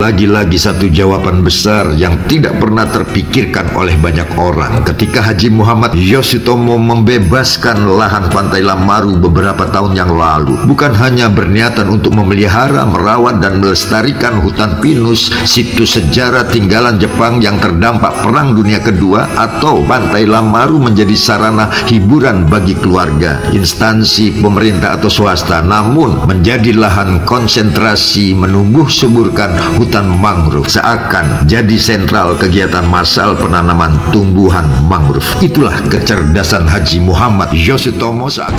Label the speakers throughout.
Speaker 1: Lagi-lagi satu jawaban besar yang tidak pernah terpikirkan oleh banyak orang ketika Haji Muhammad Yosutomo membebaskan lahan Pantai Lamaru beberapa tahun yang lalu. Bukan hanya berniatan untuk memelihara, merawat, dan melestarikan hutan pinus, situs sejarah tinggalan Jepang yang terdampak Perang Dunia Kedua, atau Pantai Lamaru menjadi sarana hiburan bagi keluarga, instansi pemerintah atau swasta, namun menjadi lahan konsentrasi menumbuh suburkan hutan mangrove, seakan jadi sentral kegiatan massal penanaman tumbuhan mangrove. Itulah kecerdasan Haji Muhammad Yosutomo saat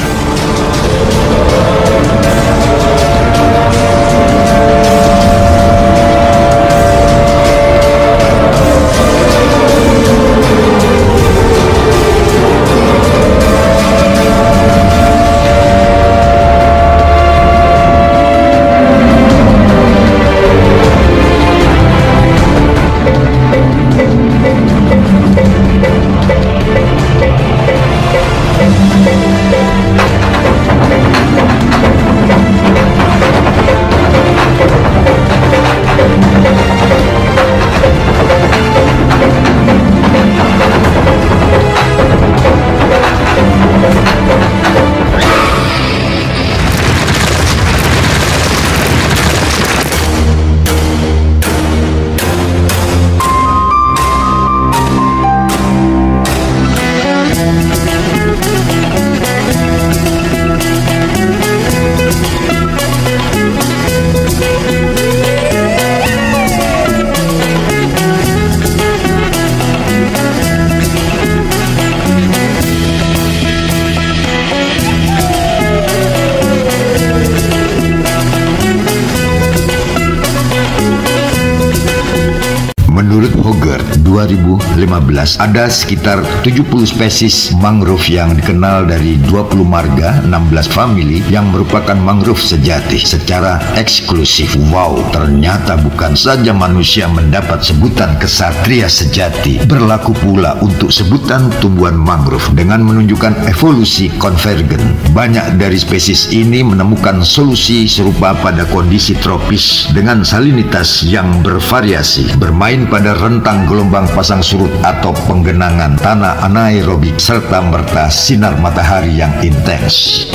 Speaker 1: Menurut Hogarth 2015, ada sekitar 70 spesies mangrove yang dikenal dari 20 marga, 16 famili yang merupakan mangrove sejati secara eksklusif. Wow, ternyata bukan saja manusia mendapat sebutan kesatria sejati, berlaku pula untuk sebutan tumbuhan mangrove dengan menunjukkan evolusi konvergen. Banyak dari spesies ini menemukan solusi serupa pada kondisi tropis dengan salinitas yang bervariasi, bermain pada rentang gelombang pasang surut atau penggenangan tanah anaerobik serta merta sinar matahari yang intens.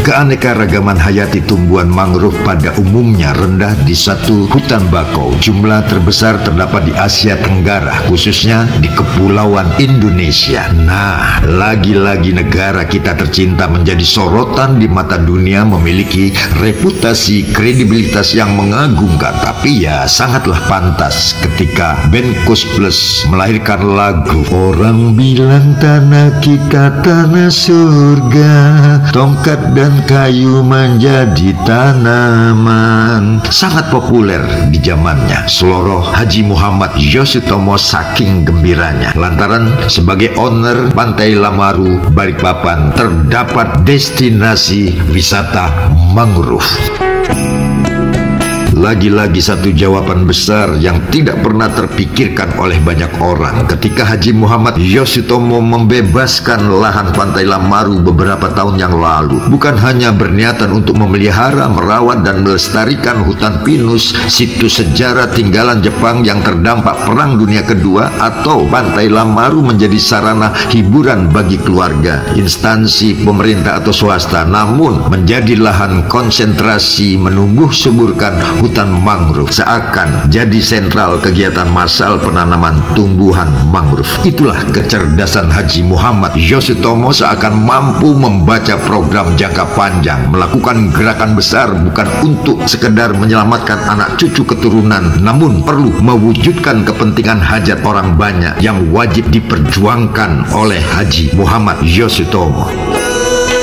Speaker 1: Keanekaragaman hayati tumbuhan mangrove pada umumnya rendah di satu hutan bakau. Jumlah terbesar terdapat di Asia Tenggara, khususnya di Kepulauan Indonesia. Nah, lagi-lagi negara kita tercinta menjadi sorotan di mata dunia, memiliki reputasi kredibilitas yang mengagumkan. Tapi ya sangatlah pantas ketika band Koes Plus melahirkan lagu "Orang Bilang Tanah Kita Tanah Surga, Tongkat dan kayu menjadi tanaman." Sangat populer di zamannya. Seloroh Haji Muhammad Yosutomo saking gembiranya lantaran sebagai owner Pantai Lamaru Balikpapan terdapat destinasi wisata mangrove. Lagi-lagi satu jawaban besar yang tidak pernah terpikirkan oleh banyak orang ketika Haji Muhammad Yosutomo membebaskan lahan Pantai Lamaru beberapa tahun yang lalu. Bukan hanya berniatan untuk memelihara, merawat, dan melestarikan hutan pinus, situs sejarah tinggalan Jepang yang terdampak Perang Dunia Kedua, atau Pantai Lamaru menjadi sarana hiburan bagi keluarga, instansi pemerintah atau swasta, namun menjadi lahan konsentrasi menumbuh suburkan hutan mangrove, seakan jadi sentral kegiatan massal penanaman tumbuhan mangrove. Itulah kecerdasan Haji Muhammad Yosutomo, seakan mampu membaca program jangka panjang, melakukan gerakan besar bukan untuk sekedar menyelamatkan anak cucu keturunan, namun perlu mewujudkan kepentingan hajat orang banyak yang wajib diperjuangkan oleh Haji Muhammad Yosutomo.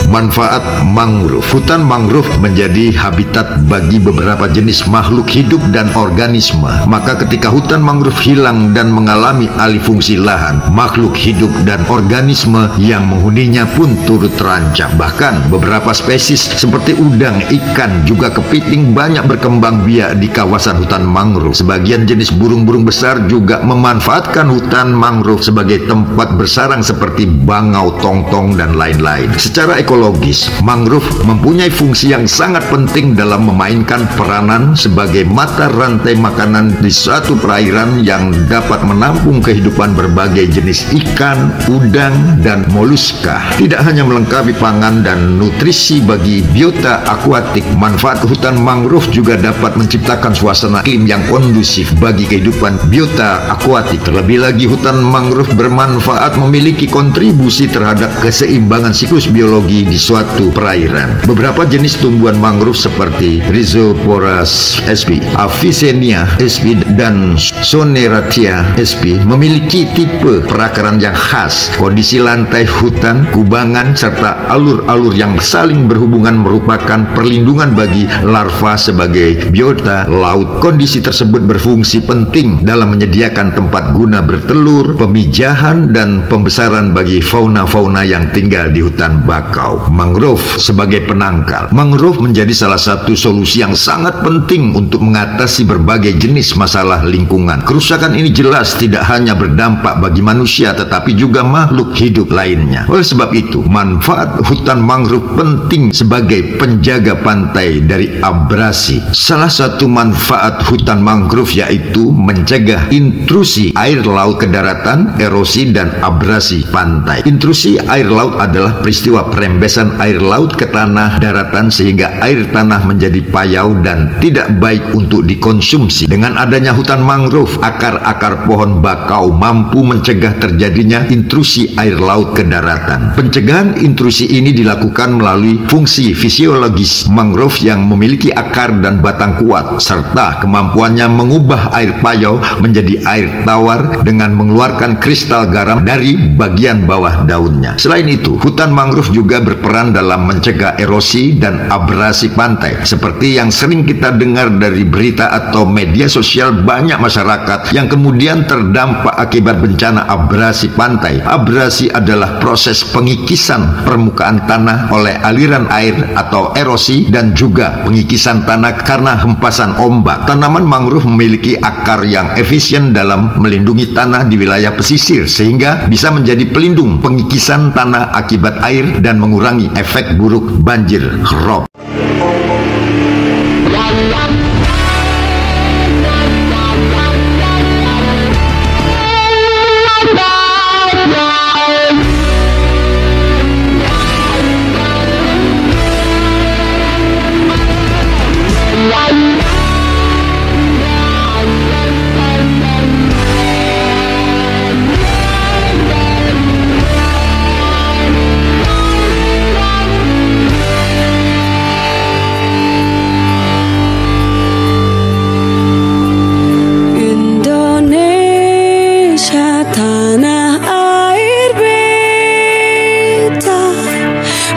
Speaker 1: Manfaat mangrove. Hutan mangrove menjadi habitat bagi beberapa jenis makhluk hidup dan organisme. Maka ketika hutan mangrove hilang dan mengalami alih fungsi lahan, makhluk hidup dan organisme yang menghuninya pun turut terancam. Bahkan beberapa spesies seperti udang, ikan, juga kepiting banyak berkembang biak di kawasan hutan mangrove. Sebagian jenis burung-burung besar juga memanfaatkan hutan mangrove sebagai tempat bersarang seperti bangau, tongtong, dan lain-lain. Secara ekologi, ekologis, mangrove mempunyai fungsi yang sangat penting dalam memainkan peranan sebagai mata rantai makanan di suatu perairan yang dapat menampung kehidupan berbagai jenis ikan, udang, dan moluska. Tidak hanya melengkapi pangan dan nutrisi bagi biota akuatik, manfaat hutan mangrove juga dapat menciptakan suasana iklim yang kondusif bagi kehidupan biota akuatik. Terlebih lagi, hutan mangrove bermanfaat memiliki kontribusi terhadap keseimbangan siklus biologi di suatu perairan. Beberapa jenis tumbuhan mangrove seperti Rhizophorus sp, Avicennia sp, dan Soneratia sp memiliki tipe perakaran yang khas. Kondisi lantai hutan, kubangan, serta alur-alur yang saling berhubungan merupakan perlindungan bagi larva sebagai biota laut. Kondisi tersebut berfungsi penting dalam menyediakan tempat guna bertelur, pemijahan, dan pembesaran bagi fauna-fauna yang tinggal di hutan bakau. Mangrove sebagai penangkal. Mangrove menjadi salah satu solusi yang sangat penting untuk mengatasi berbagai jenis masalah lingkungan. Kerusakan ini jelas tidak hanya berdampak bagi manusia tetapi juga makhluk hidup lainnya. Oleh sebab itu, manfaat hutan mangrove penting sebagai penjaga pantai dari abrasi. Salah satu manfaat hutan mangrove yaitu mencegah intrusi air laut ke daratan, erosi, dan abrasi pantai. Intrusi air laut adalah peristiwa perembesan air laut ke tanah daratan sehingga air tanah menjadi payau dan tidak baik untuk dikonsumsi. Dengan adanya hutan mangrove, akar-akar pohon bakau mampu mencegah terjadinya intrusi air laut ke daratan. Pencegahan intrusi ini dilakukan melalui fungsi fisiologis mangrove yang memiliki akar dan batang kuat, serta kemampuannya mengubah air payau menjadi air tawar dengan mengeluarkan kristal garam dari bagian bawah daunnya. Selain itu, hutan mangrove juga berperan dalam mencegah erosi dan abrasi pantai. Seperti yang sering kita dengar dari berita atau media sosial, banyak masyarakat yang kemudian terdampak akibat bencana abrasi pantai. Abrasi adalah proses pengikisan permukaan tanah oleh aliran air atau erosi dan juga pengikisan tanah karena hempasan ombak. Tanaman mangrove memiliki akar yang efisien dalam melindungi tanah di wilayah pesisir sehingga bisa menjadi pelindung pengikisan tanah akibat air dan mengurangi efek buruk banjir rob.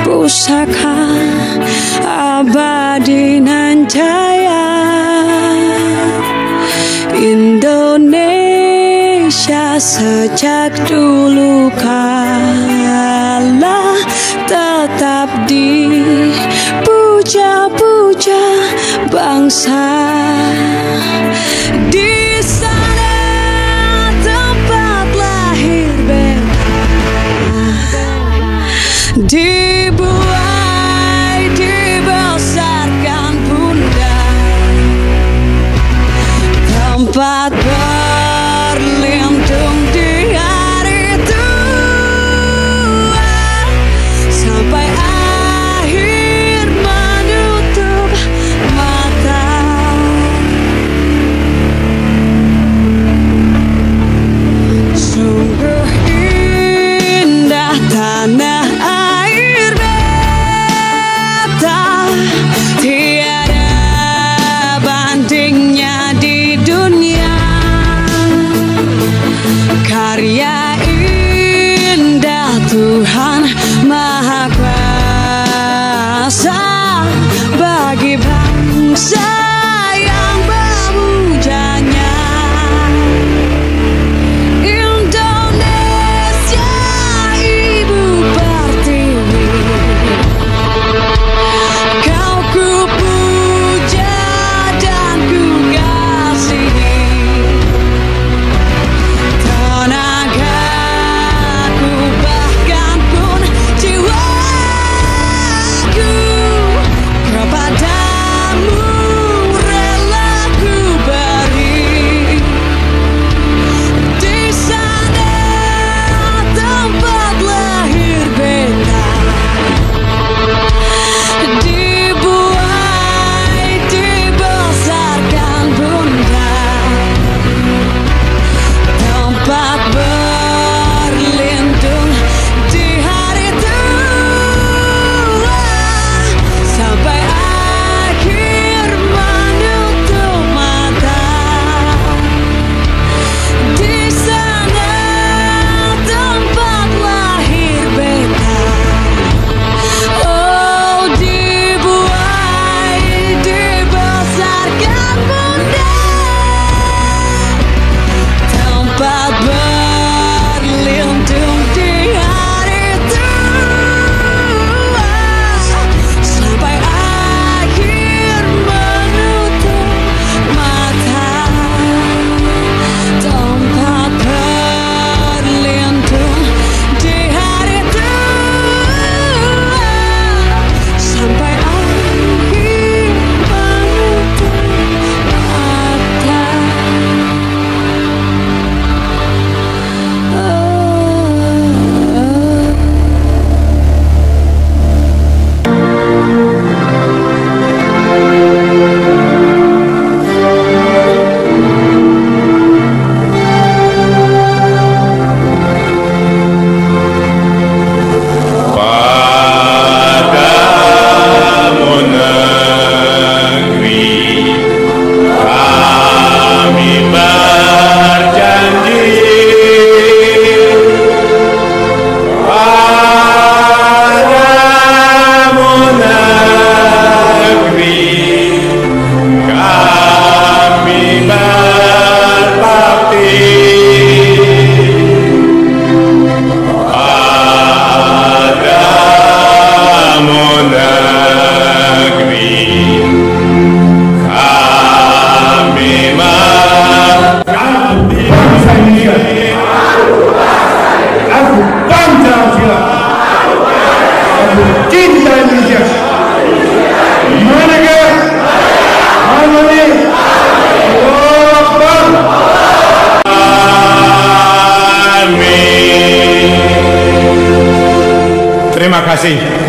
Speaker 2: Pusaka abadi nan jaya, Indonesia sejak dulu kala tetap dipuja-puja bangsa. Di sana tempat lahir beta, dibuai, dibesarkan bunda, tempat berlindung di hari tua, sampai akhir menutup mata. Sungguh indah tanah air beta, tiada bandingnya di dunia.
Speaker 3: Indonesia. Gimana guys? Mana nih? Allahu Akbar. Amin. Terima kasih.